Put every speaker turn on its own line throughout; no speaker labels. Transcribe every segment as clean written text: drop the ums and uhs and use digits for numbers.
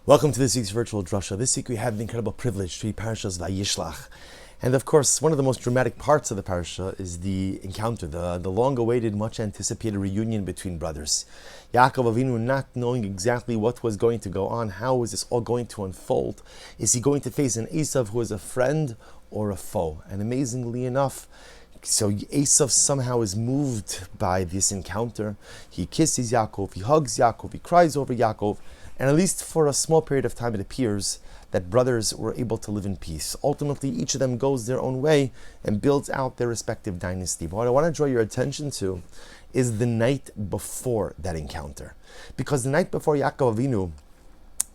Welcome to this week's virtual Drasha. This week we have the incredible privilege to be Parashas Vayishlach. And of course, one of the most dramatic parts of the parasha is the encounter, the long-awaited, much-anticipated reunion between brothers. Yaakov Avinu, not knowing exactly what was going to go on, how was this all going to unfold? Is he going to face an Esav who is a friend or a foe? And amazingly enough, so Esav somehow is moved by this encounter. He kisses Yaakov, he hugs Yaakov, he cries over Yaakov, and at least for a small period of time it appears that brothers were able to live in peace. Ultimately, each of them goes their own way and builds out their respective dynasty. But what I want to draw your attention to is the night before that encounter. Because the night before Yaakov Avinu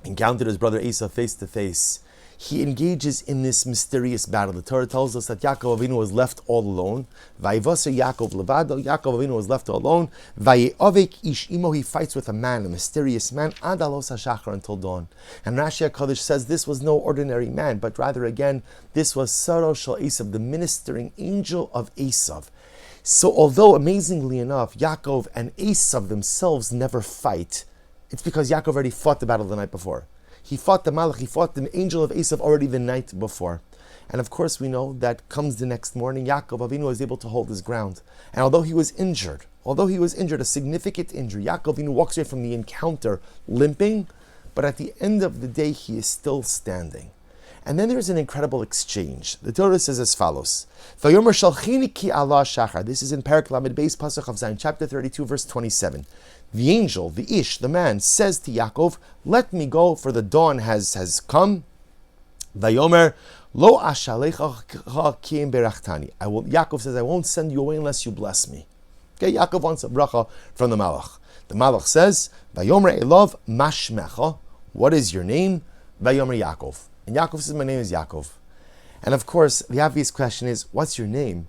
encountered his brother Esav face to face, he engages in this mysterious battle. The Torah tells us that Yaakov Avinu was left all alone. Vayivaser Yaakov levado. Yaakov Avinu was left all alone. Vayeovek ish imo. He fights with a man, a mysterious man, ad alos hashachar, until dawn. And Rashi HaKadosh says this was no ordinary man, but rather again, this was Saro Shel Esav, the ministering angel of Esav. So although amazingly enough, Yaakov and Esav themselves never fight, it's because Yaakov already fought the battle the night before. He fought the Malach, he fought the angel of Esav already the night before. And of course we know that comes the next morning, Yaakov Avinu was able to hold his ground. And although he was injured, a significant injury, Yaakov Avinu walks away from the encounter limping, but at the end of the day he is still standing. And then there's an incredible exchange. The Torah says as follows, Vayomer shalchini ki Allah shachar. This is in Parak Lamed Beis Pasuk of Zayin, chapter 32, verse 27. The angel, the ish, the man, says to Yaakov, let me go, for the dawn has come. Vayomer lo ashalecha ki im berachtani. Yaakov says, I won't send you away unless you bless me. Okay, Yaakov wants a bracha from the Malach. The Malach says, Vayomer elov mashmecha. What is your name? Vayomer Yaakov. And Yaakov says, my name is Yaakov. And of course, the obvious question is, what's your name?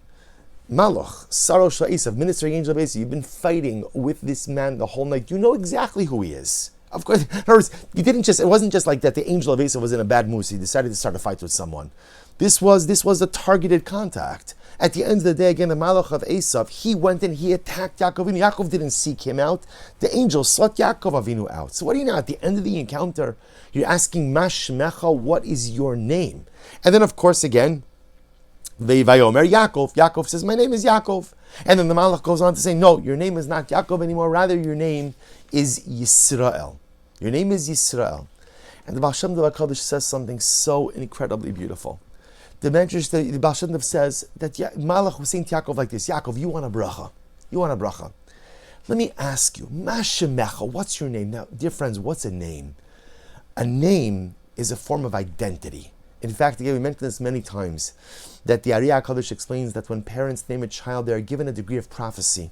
Malach, Saro Shel Esav, ministering angel of Esav. You've been fighting with this man the whole night. You know exactly who he is. Of course, in other words, it wasn't just like that the angel of Esav was in a bad mood, so he decided to start a fight with someone. This was a targeted contact. At the end of the day, again, the Malach of Esav, he went and he attacked Yaakov Avinu. Yaakov didn't seek him out. The angel sought Yaakov Avinu out. So what do you know? At the end of the encounter, you're asking, Mashmecha, what is your name? And then, of course, again, Vayomer Yaakov. Yaakov says, my name is Yaakov. And then the Malach goes on to say, no, your name is not Yaakov anymore. Rather, your name is Yisrael. Your name is Yisrael. And the Baal Shem Tov HaKadosh says something so incredibly beautiful. The Baal Shem Tov says that Malach was saying to Yaakov like this, Yaakov, you want a bracha. You want a bracha. Let me ask you, Mashemecha, what's your name? Now, dear friends, what's a name? A name is a form of identity. In fact, again, we mentioned this many times, that the Ari HaKadosh explains that when parents name a child, they are given a degree of prophecy.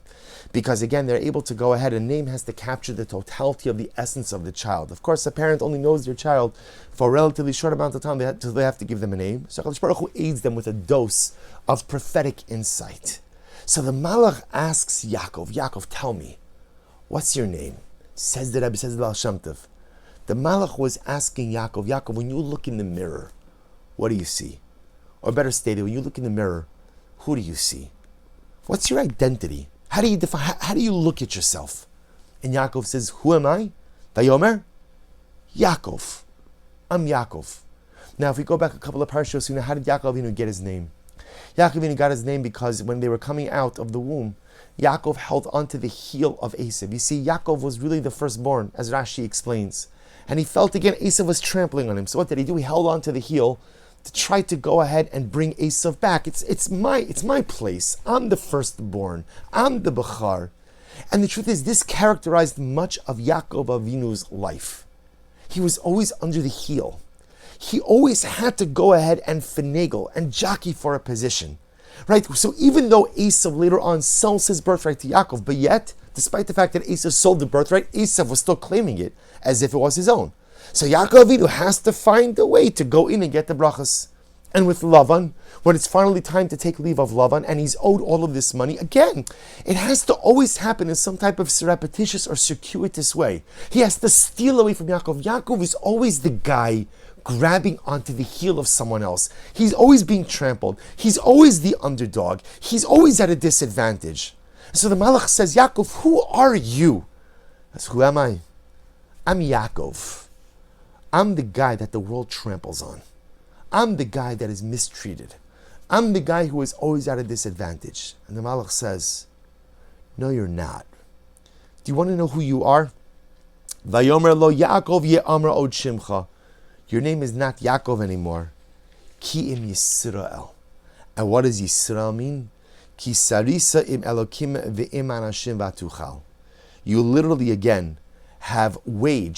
Because again, they're able to go ahead, a name has to capture the totality of the essence of the child. Of course, a parent only knows their child for a relatively short amount of time, so they have to give them a name. So HaKadosh Baruch Hu aids them with a dose of prophetic insight. So the Malach asks Yaakov, tell me, what's your name? Says the Rebbe, says the Baal Shem Tov. The Malach was asking Yaakov, when you look in the mirror, what do you see? Or better stated, when you look in the mirror, who do you see? What's your identity? How do you define? How do you look at yourself? And Yaakov says, who am I? Vayomer? Yaakov. I'm Yaakov. Now, if we go back a couple of parashos, how did Yaakov Avinu get his name? Yaakov Avinu got his name because when they were coming out of the womb, Yaakov held onto the heel of Esav. You see, Yaakov was really the firstborn, as Rashi explains. And he felt again Esav was trampling on him. So what did he do? He held onto the heel to try to go ahead and bring Esav back. It's my place. I'm the firstborn. I'm the Bechar. And the truth is, this characterized much of Yaakov Avinu's life. He was always under the heel. He always had to go ahead and finagle and jockey for a position. Right? So even though Esav later on sells his birthright to Yaakov, but yet, despite the fact that Esav sold the birthright, Esav was still claiming it as if it was his own. So Yaakov Avinu has to find a way to go in and get the brachas. And with Lavan, when it's finally time to take leave of Lavan, and he's owed all of this money, again, it has to always happen in some type of surreptitious or circuitous way. He has to steal away from Yaakov. Yaakov is always the guy grabbing onto the heel of someone else. He's always being trampled. He's always the underdog. He's always at a disadvantage. So the Malach says, Yaakov, who are you? That's who am I? I'm Yaakov. I'm the guy that the world tramples on. I'm the guy that is mistreated. I'm the guy who is always at a disadvantage. And the Malach says, no, you're not. Do you want to know who you are? Vayomer lo Yaakov ye'amar od shimcha. Your name is not Yaakov anymore. Ki im Yisrael. And what does Yisrael mean? Ki sarisa im Elokim ve'im anashim vatuchal. You literally again have Ki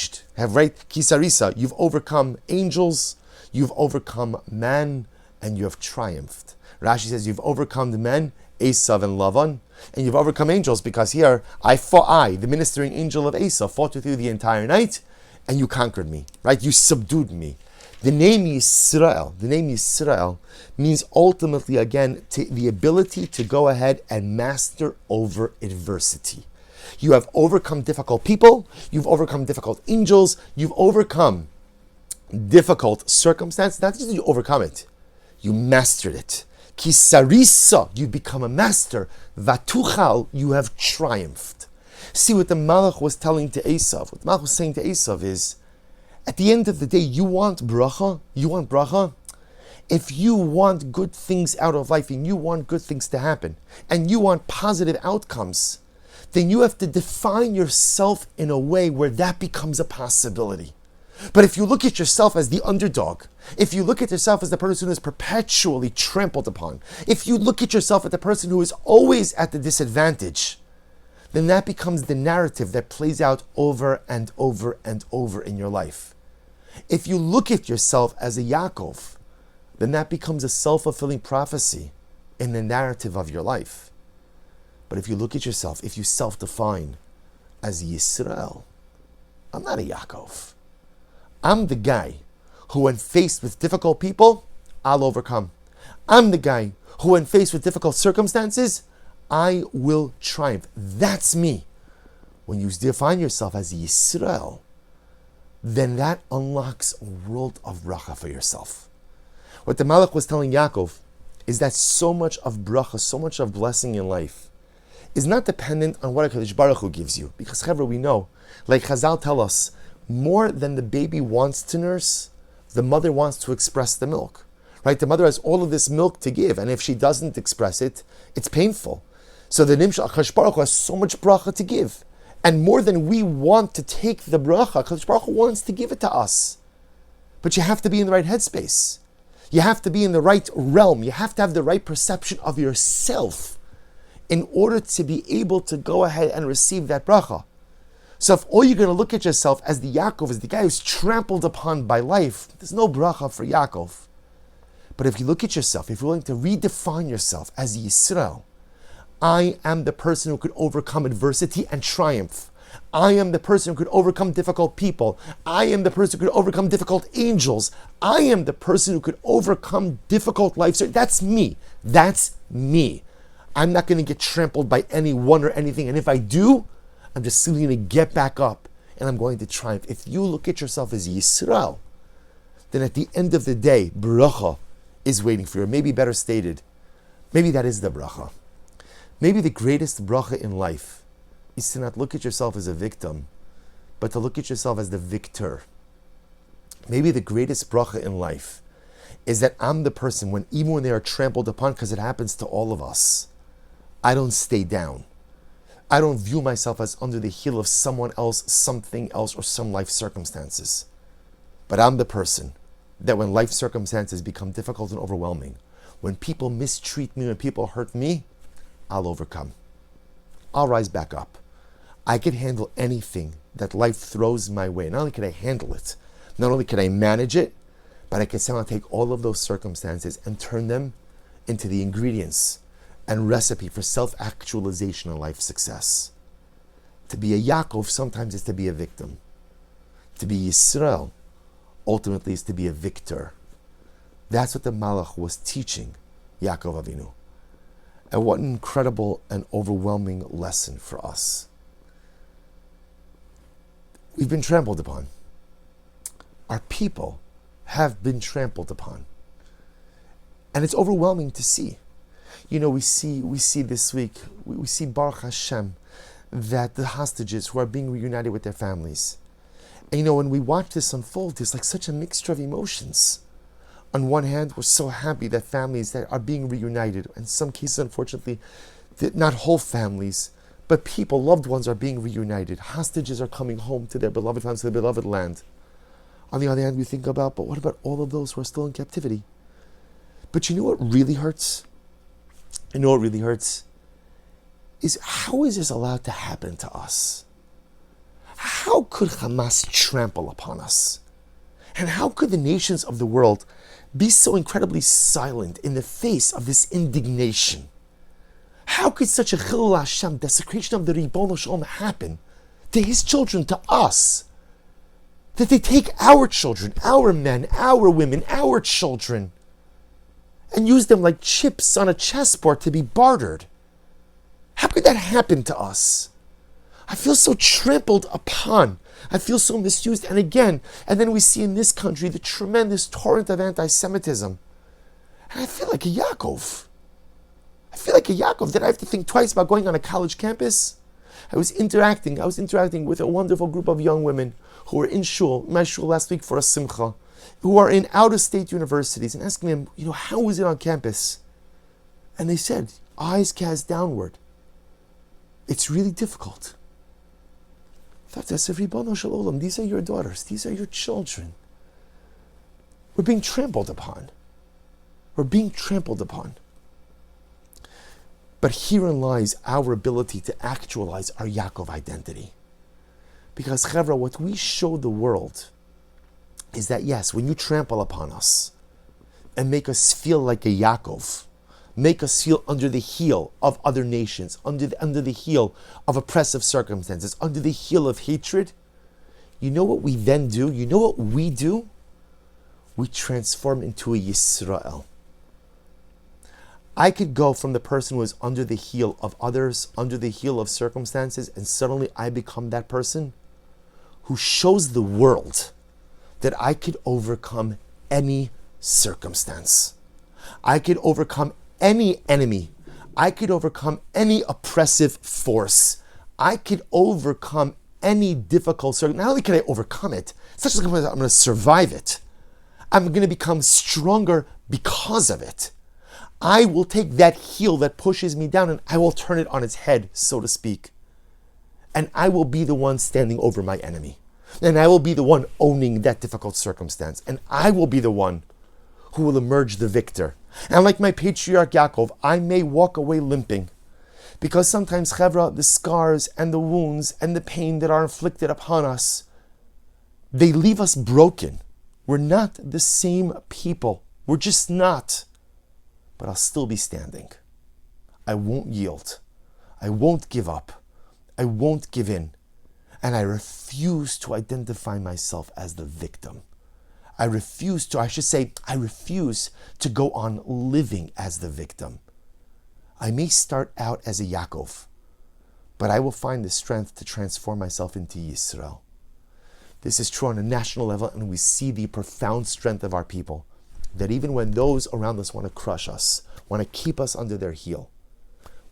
sarisa, you've overcome angels, you've overcome man, and you have triumphed. Rashi says you've overcome the men, Esav and Lavan, and you've overcome angels because here the ministering angel of Esav, fought with you the entire night, and you conquered me, right? You subdued me. The name Yisrael means ultimately, again, the ability to go ahead and master over adversity. You have overcome difficult people, you've overcome difficult angels, you've overcome difficult circumstances. Not just you overcome it, you mastered it. Kisarisa, you become a master. Vatuchal, you have triumphed. See what the Malach was telling to Esav. What the Malach was saying to Esav is, at the end of the day, you want bracha? If you want good things out of life, and you want good things to happen, and you want positive outcomes, then you have to define yourself in a way where that becomes a possibility. But if you look at yourself as the underdog, if you look at yourself as the person who is perpetually trampled upon, if you look at yourself as the person who is always at the disadvantage, then that becomes the narrative that plays out over and over and over in your life. If you look at yourself as a Yaakov, then that becomes a self-fulfilling prophecy in the narrative of your life. But if you look at yourself, if you self-define as Yisrael, I'm not a Yaakov. I'm the guy who, when faced with difficult people, I'll overcome. I'm the guy who, when faced with difficult circumstances, I will triumph. That's me. When you define yourself as Yisrael, then that unlocks a world of bracha for yourself. What the Malach was telling Yaakov is that so much of bracha, so much of blessing in life, is not dependent on what HaKadosh Baruch Hu gives you. Because, Chevra, we know, like Chazal tell us, more than the baby wants to nurse, the mother wants to express the milk. Right? The mother has all of this milk to give, and if she doesn't express it, it's painful. So the Nimshal HaKadosh Baruch Hu has so much bracha to give. And more than we want to take the bracha, HaKadosh Baruch Hu wants to give it to us. But you have to be in the right headspace. You have to be in the right realm. You have to have the right perception of yourself in order to be able to go ahead and receive that bracha. So if all you're going to look at yourself as the Yaakov, as the guy who's trampled upon by life, there's no bracha for Yaakov. But if you look at yourself, if you're willing to redefine yourself as Yisrael, I am the person who could overcome adversity and triumph. I am the person who could overcome difficult people. I am the person who could overcome difficult angels. I am the person who could overcome difficult life. That's me. That's me. I'm not going to get trampled by anyone or anything. And if I do, I'm just simply going to get back up and I'm going to triumph. If you look at yourself as Yisrael, then at the end of the day, bracha is waiting for you. Or maybe better stated, maybe that is the bracha. Maybe the greatest bracha in life is to not look at yourself as a victim, but to look at yourself as the victor. Maybe the greatest bracha in life is that I'm the person, even when they are trampled upon, because it happens to all of us, I don't stay down. I don't view myself as under the heel of someone else, something else, or some life circumstances. But I'm the person that when life circumstances become difficult and overwhelming, when people mistreat me, when people hurt me, I'll overcome. I'll rise back up. I can handle anything that life throws my way. Not only can I handle it, not only can I manage it, but I can somehow take all of those circumstances and turn them into the ingredients and recipe for self-actualization and life success. To be a Yaakov sometimes is to be a victim. To be Yisrael ultimately is to be a victor. That's what the Malach was teaching Yaakov Avinu. And what an incredible and overwhelming lesson for us. We've been trampled upon. Our people have been trampled upon. And it's overwhelming to see. You know, we see this week, we see Baruch Hashem, that the hostages who are being reunited with their families. And when we watch this unfold, there's like such a mixture of emotions. On one hand, we're so happy that families that are being reunited. In some cases, unfortunately, not whole families, but people, loved ones are being reunited. Hostages are coming home to their beloved homes, to their beloved land. On the other hand, we think about, but what about all of those who are still in captivity? But you know what really hurts? You know what really hurts? Is how is this allowed to happen to us? How could Hamas trample upon us? And how could the nations of the world be so incredibly silent in the face of this indignation? How could such a Chilul Hashem, desecration of the Ribono Shel Olam, happen to his children, to us? That they take our children, our men, our women, our children, and use them like chips on a chessboard to be bartered. How could that happen to us? I feel so trampled upon. I feel so misused. And then we see in this country the tremendous torrent of anti-Semitism. And I feel like a Yaakov. Did I have to think twice about going on a college campus? I was interacting with a wonderful group of young women who were in my shul last week for a simcha, who are in out-of-state universities, and asking them, how is it on campus? And they said, eyes cast downward. It's really difficult. I thought, Ribono Shel Olam, these are your daughters, these are your children. We're being trampled upon. But herein lies our ability to actualize our Yaakov identity. Because, Chevra, what we show the world is that, yes, when you trample upon us and make us feel like a Yaakov, make us feel under the heel of other nations, under the heel of oppressive circumstances, under the heel of hatred, you know what we then do? You know what we do? We transform into a Yisrael. I could go from the person who is under the heel of others, under the heel of circumstances, and suddenly I become that person who shows the world that I could overcome any circumstance. I could overcome any enemy. I could overcome any oppressive force. I could overcome any difficult circumstance. Not only can I overcome it, it's not just I'm going to survive it. I'm going to become stronger because of it. I will take that heel that pushes me down and I will turn it on its head, so to speak. And I will be the one standing over my enemy. And I will be the one owning that difficult circumstance. And I will be the one who will emerge the victor. And like my patriarch Yaakov, I may walk away limping. Because sometimes, Chevra, the scars and the wounds and the pain that are inflicted upon us, they leave us broken. We're not the same people. We're just not. But I'll still be standing. I won't yield. I won't give up. I won't give in. And I refuse to identify myself as the victim. I refuse to go on living as the victim. I may start out as a Yaakov, but I will find the strength to transform myself into Yisrael. This is true on a national level, and we see the profound strength of our people, that even when those around us want to crush us, want to keep us under their heel,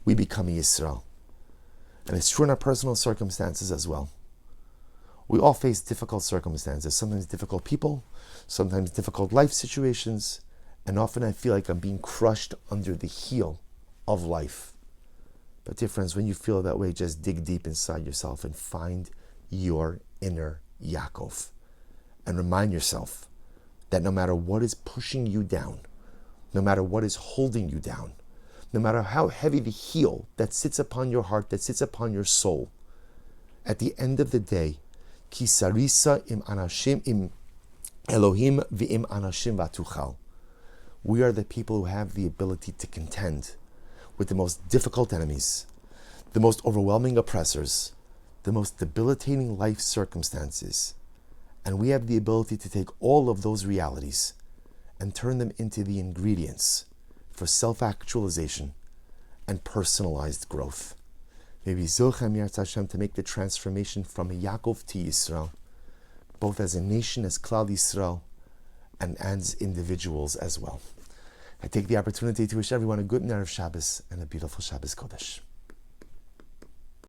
we become a Yisrael. And it's true in our personal circumstances as well. We all face difficult circumstances, sometimes difficult people, sometimes difficult life situations, and often I feel like I'm being crushed under the heel of life. But dear friends, when you feel that way, just dig deep inside yourself and find your inner Yaakov. And remind yourself that no matter what is pushing you down, no matter what is holding you down, no matter how heavy the heel that sits upon your heart, that sits upon your soul, at the end of the day, Ki sarisa im anashim im Elohim v'im anashim v'atuchal. We are the people who have the ability to contend with the most difficult enemies, the most overwhelming oppressors, the most debilitating life circumstances. And we have the ability to take all of those realities and turn them into the ingredients for self-actualization and personalized growth. Maybe Zochem Yirtzeh Hashem to make the transformation from Yaakov to Yisrael, both as a nation, as Klal Yisrael, and as individuals as well. I take the opportunity to wish everyone a good Erev Shabbos and a beautiful Shabbos Kodesh.